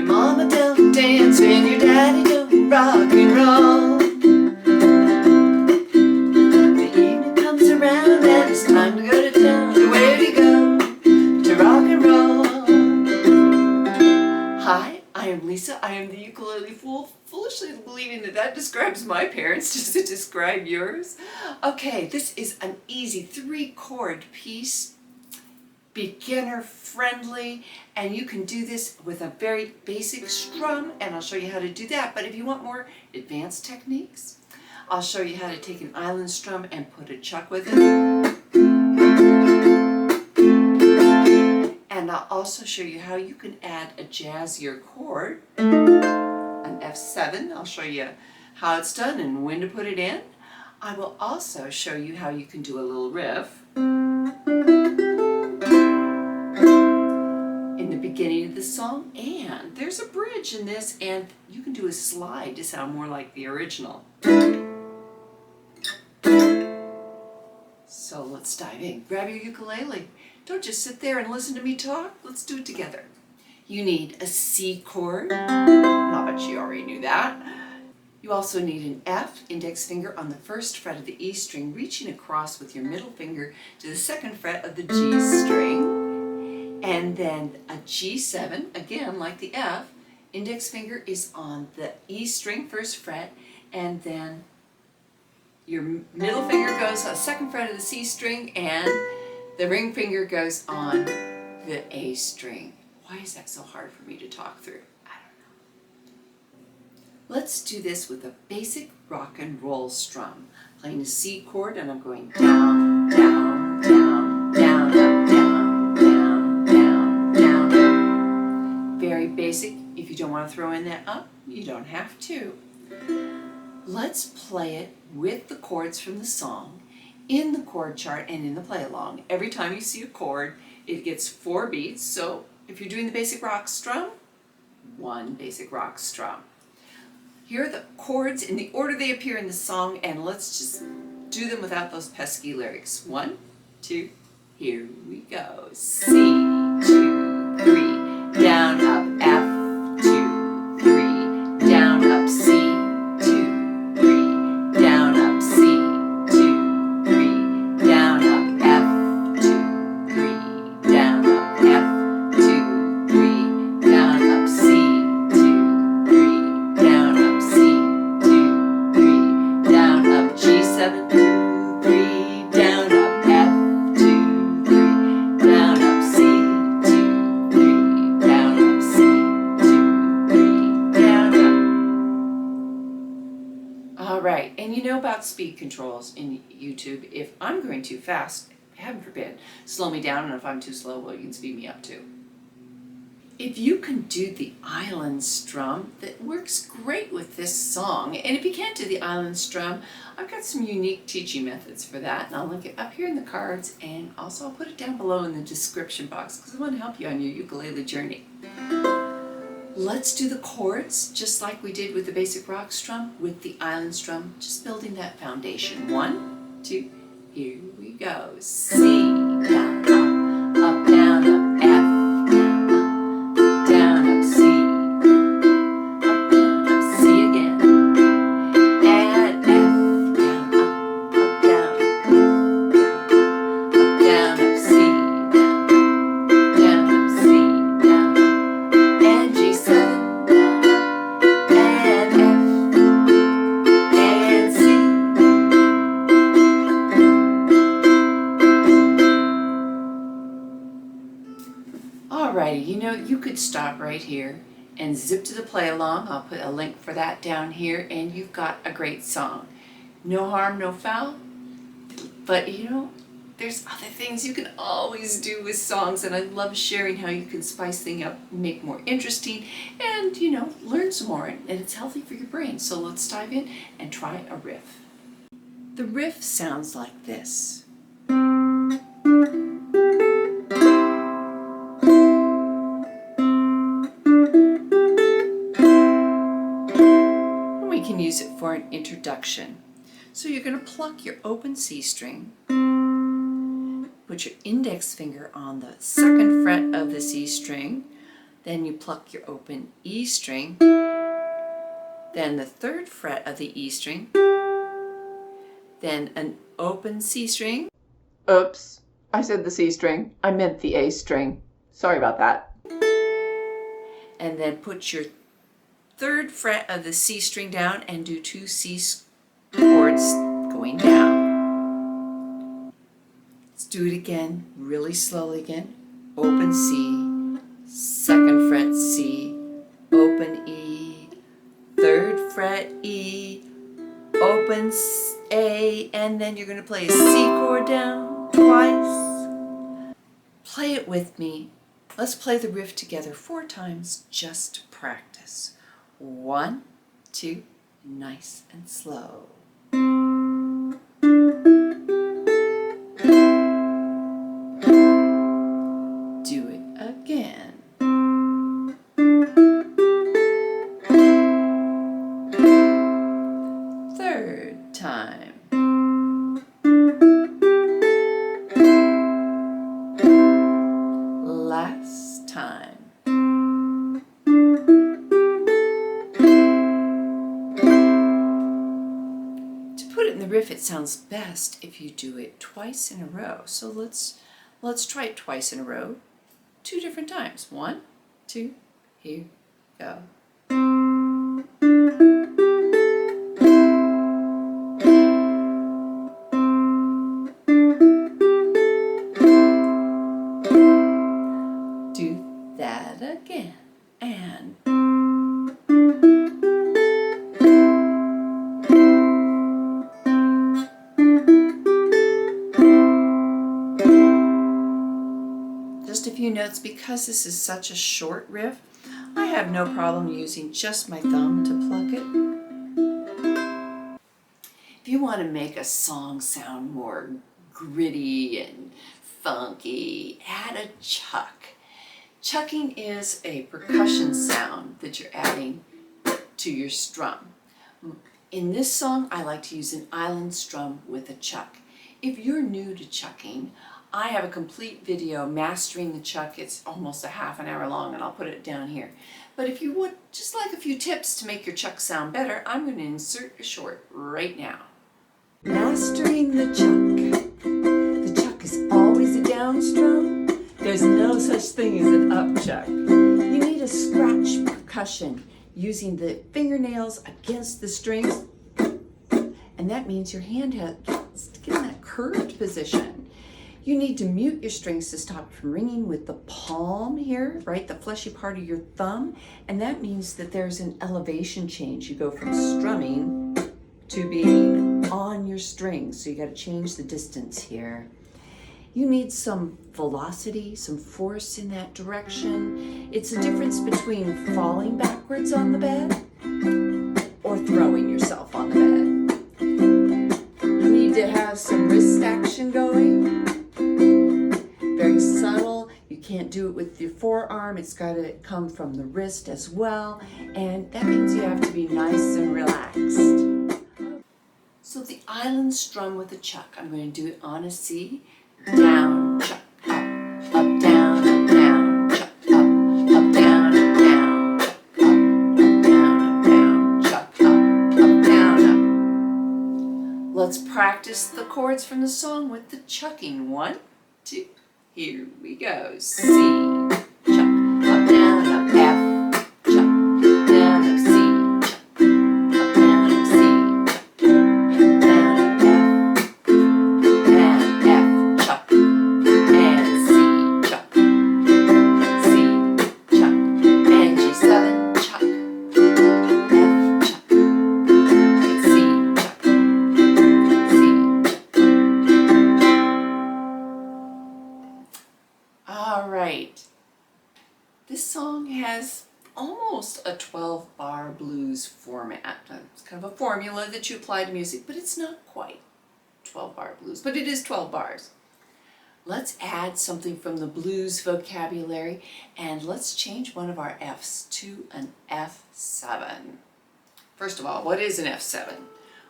mama don't dance and your daddy don't rock and roll. The evening comes around and it's time to go to town. Where do you go to rock and roll? Hi, I am Lisa. I am the ukulele fool, foolishly believing that that describes my parents. Does it describe yours? Okay, this is an easy 3-chord piece, beginner friendly, and you can do this with a very basic strum, and I'll show you how to do that. But if you want more advanced techniques, I'll show you how to take an island strum and put a chuck with it. And I'll also show you how you can add a jazzier chord, an F7. I'll show you how it's done and when to put it in. I will also show you how you can do a little riff in the beginning of the song, and there's a bridge in this, and you can do a slide to sound more like the original. So let's dive in. Grab your ukulele. Don't just sit there and listen to me talk. Let's do it together. You need a C chord. Not that you already knew that. You also need an F, index finger on the 1st fret of the E string, reaching across with your middle finger to the 2nd fret of the G string. And then a G7, again like the F, index finger is on the E string, 1st fret, and then your middle finger goes on the 2nd fret of the C string, and the ring finger goes on the A string. Why is that so hard for me to talk through? I don't know. Let's do this with a basic rock and roll strum. Playing a C chord, and I'm going down, down, down, down, up, down, down, down, down, up. Very basic. If you don't want to throw in that up, you don't have to. Let's play it with the chords from the song in the chord chart and in the play along. Every time you see a chord, it gets 4 beats. So if you're doing the basic rock strum, 1 basic rock strum. Here are the chords in the order they appear in the song, and let's just do them without those pesky lyrics. 1, 2, here we go. C, 2, 3, down, up, F, 2, 3, down, up, C, 2, 3, down, up, C, 2, 3, down, up, F, 2, 3, down, up, F, 2, 3, down, up, C, 2, 3, down, up, C, 2, 3, down, up, G7, 2, 3, down, up, F, 2, 3, down, up, C, 2, 3, down, up, C, 2, 3, down, up. All right, and you know about speed controls in YouTube. If I'm going too fast, heaven forbid, slow me down, and if I'm too slow, well, you can speed me up too. If you can do the island strum, that works great with this song. And if you can't do the island strum, I've got some unique teaching methods for that, and I'll link it up here in the cards, and also I'll put it down below in the description box because I want to help you on your ukulele journey. Let's do the chords just like we did with the basic rock strum with the island strum, just building that foundation. 1, 2, here we go. C, down, up, down, up, F, down, up, C, up, down, up, C again, and F, down, up, down, up, down, up, C, down, up, C, down, and G7, and F, and C. Alrighty, you know, you could stop right here and zip to the play along. I'll put a link for that down here, and you've got a great song. No harm, no foul. But you know, there's other things you can always do with songs, and I love sharing how you can spice things up, make more interesting, and you know, learn some more, and it's healthy for your brain. So let's dive in and try a riff. The riff sounds like this. We can use it for an introduction. So you're going to pluck your open C string, put your index finger on the 2nd fret of the C string, then you pluck your open E string, then the 3rd fret of the E string, then an open C string. Oops, I said the C string. I meant the A string. Sorry about that. And then put your 3rd fret of the C string down and do 2 C chords going down. Let's do it again, really slowly again. Open C, 2nd fret C, open E, 3rd fret E, open A, and then you're going to play a C chord down twice. Play it with me. Let's play the riff together 4 times just to practice. 1, 2, nice and slow. Do it again. Third time. Last time. To put it in the riff, it sounds best if you do it twice in a row. So let's try it twice in a row, 2 different times. 1, 2, here, go. Do that again, and just a few notes. Because this is such a short riff, I have no problem using just my thumb to pluck it. If you want to make a song sound more gritty and funky, add a chuck. Chucking is a percussion sound that you're adding to your strum. In this song, I like to use an island strum with a chuck. If you're new to chucking, I have a complete video mastering the chuck. It's almost a half an hour long, and I'll put it down here. But if you would just like a few tips to make your chuck sound better, I'm going to insert a short right now. Mastering the chuck. The chuck is always a down strum. There's no such thing as an up chuck. You need a scratch percussion using the fingernails against the strings, and that means your hand has to get in that curved position. You need to mute your strings to stop it from ringing with the palm here, right, the fleshy part of your thumb, and that means that there's an elevation change. You go from strumming to being on your strings, so you got to change the distance here. You need some velocity, some force in that direction. It's the difference between falling backwards on the bed or throwing yourself on the bed. You need to have some wrist action going. Very subtle. You can't do it with your forearm. It's got to come from the wrist as well. And that means you have to be nice and relaxed. So the island strum with a chuck, I'm going to do it on a C. Down, chuck, up, down, chuck, up, down, chuck, up, down, up. Let's practice the chords from the song with the chucking. 1, 2, here we go. C, chuck, up, down, up, F, chuck, down, up, C, chuck, up, down, up, C, This song has almost a 12-bar blues format. It's kind of a formula that you apply to music, but it's not quite 12-bar blues, but it is 12 bars. Let's add something from the blues vocabulary, and let's change one of our Fs to an F7. First of all, what is an F7?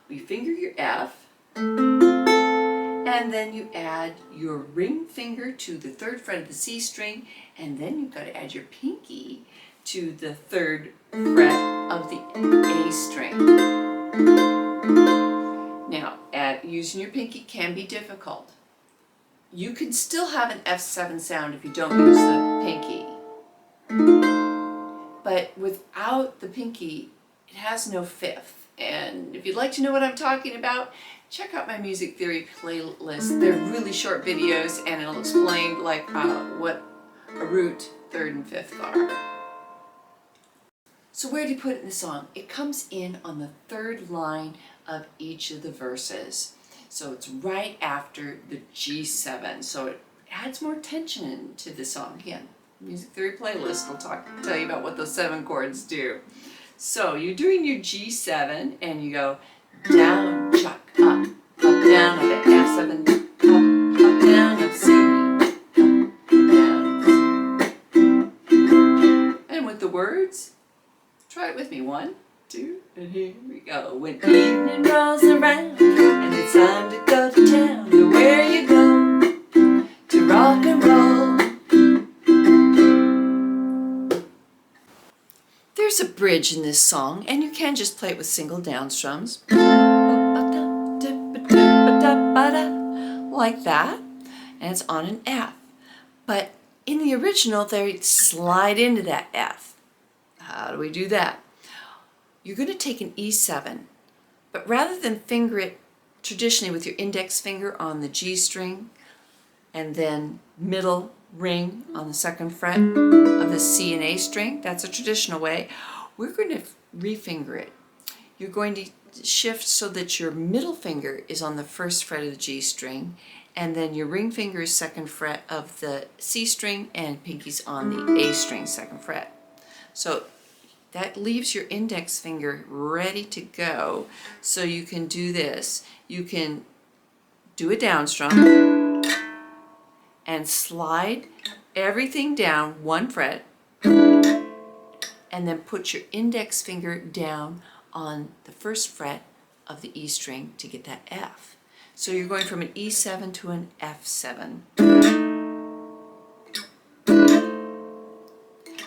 We finger your F, and And then you add your ring finger to the 3rd fret of the C string, and then you've got to add your pinky to the 3rd fret of the A string. Now, using your pinky can be difficult. You can still have an F7 sound if you don't use the pinky. But without the pinky, it has no 5th. And if you'd like to know what I'm talking about, check out my music theory playlist. They're really short videos, and it'll explain what a root, 3rd and 5th are. So where do you put it in the song? It comes in on the 3rd line of each of the verses. So it's right after the G7. So it adds more tension to the song. Again, music theory playlist will tell you about what those 7 chords do. So you're doing your G7 and you go down, chuck, up, down, up, F7, up, down, up, C, up, down. And with the words, try it with me. 1, 2, and here we go. When evening rolls around and it's time to go to town, to where you go to rock and roll. There's a bridge in this song, and you can just play it with single down strums. Like that, and it's on an F. But in the original, they slide into that F. How do we do that? You're going to take an E7, but rather than finger it traditionally with your index finger on the G string and then middle ring on the 2nd fret of the C and A string, that's a traditional way, we're going to refinger it. You're going to shift so that your middle finger is on the 1st fret of the G string, and then your ring finger is 2nd fret of the C string, and pinky's on the A string 2nd fret. So that leaves your index finger ready to go, so you can do this. You can do a down strum and slide everything down 1 fret, and then put your index finger down on the 1st fret of the E string to get that F. So you're going from an E7 to an F7.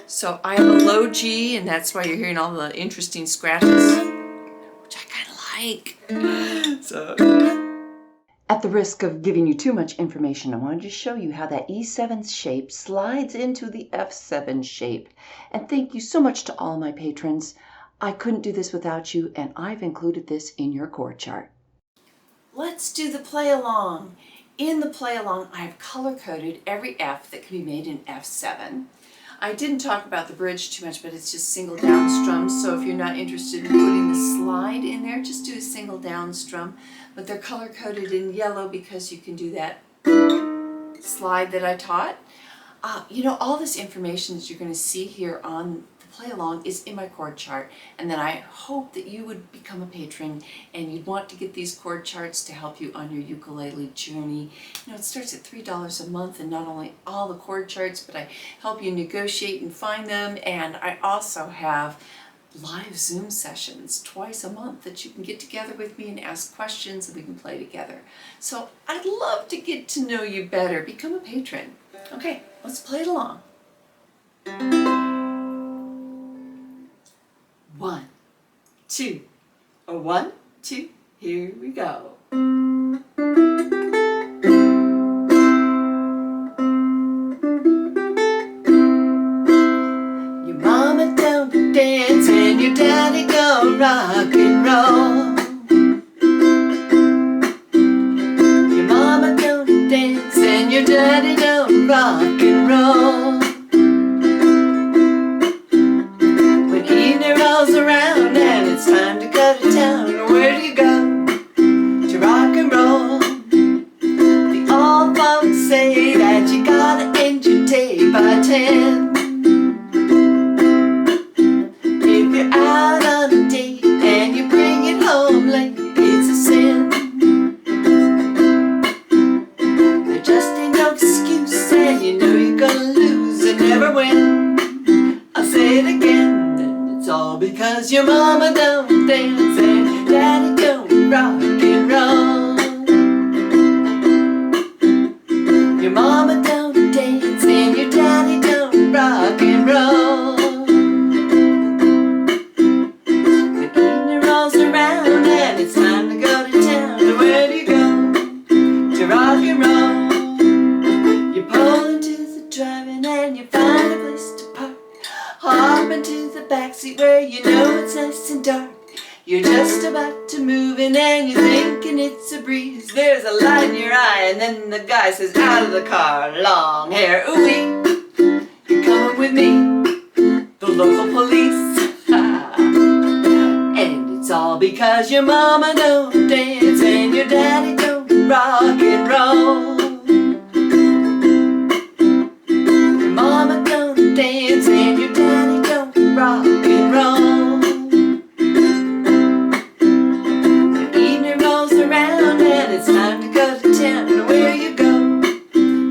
So I have a low G, and that's why you're hearing all the interesting scratches, which I kind of like. So, at the risk of giving you too much information, I wanted to show you how that E7 shape slides into the F7 shape. And thank you so much to all my patrons. I couldn't do this without you, and I've included this in your chord chart. Let's do the play along. In the play along, I have color-coded every F that can be made in F7. I didn't talk about the bridge too much, but it's just single down strums, so if you're not interested in putting the slide in there, just do a single down strum. But they're color-coded in yellow because you can do that slide that I taught. All this information that you're going to see here on the play along is in my chord chart, and then I hope that you would become a patron and you'd want to get these chord charts to help you on your ukulele journey. It starts at $3 a month, and not only all the chord charts, but I help you negotiate and find them, and I also have live Zoom sessions twice a month that you can get together with me and ask questions, and we can play together. So I'd love to get to know you better. Become a patron. Okay, let's play it along. 1, 2, 1, 2, here we go. Your mama don't dance and your daddy don't rock and roll. Your mama don't dance and your daddy don't rock and roll. When evening rolls around and it's time to go to town, where do you go to rock and roll? The old folks say that you gotta end your day by 10. If you're out on a date and you bring it home late, it's a sin. There just ain't no excuse, and you know you're gonna lose and never win. I'll say it again, and it's all because your mama don't dance and daddy don't rock and roll. Your mama don't dance and your daddy don't rock and roll. When evening rolls around and it's time to go to town, where do you go to rock and roll? You pull into the drive-in and you find a place to park. Hop into the backseat where you know it's nice and dark. You're just about to move in and you're thinking it's a breeze. There's a light in your eye and then the guy says out of the car, long hair, ooh-wee, you're coming with me, the local police. And it's all because your mama don't dance and your daddy don't rock and roll. Your mama don't dance and your daddy don't rock and roll. It's time to go to town. Where you go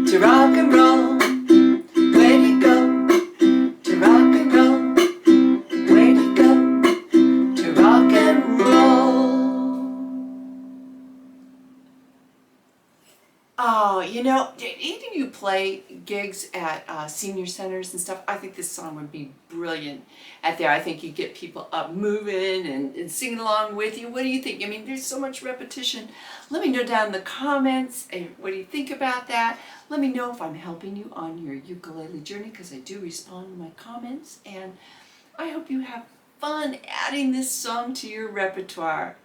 to rock and roll? Where do you go to rock and roll? Where do you go to rock and roll? Oh, you know, did either of you play gigs at senior centers and stuff? I think this song would be brilliant at there. I think you get people up moving and singing along with you. What do you think? I mean, there's so much repetition. Let me know down in the comments, what do you think about that? Let me know if I'm helping you on your ukulele journey, because I do respond to my comments. And I hope you have fun adding this song to your repertoire.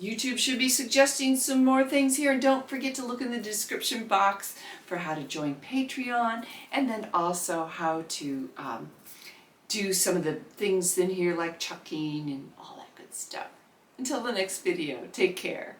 YouTube should be suggesting some more things here, and don't forget to look in the description box for how to join Patreon, and then also how to do some of the things in here like chucking and all that good stuff. Until the next video, take care.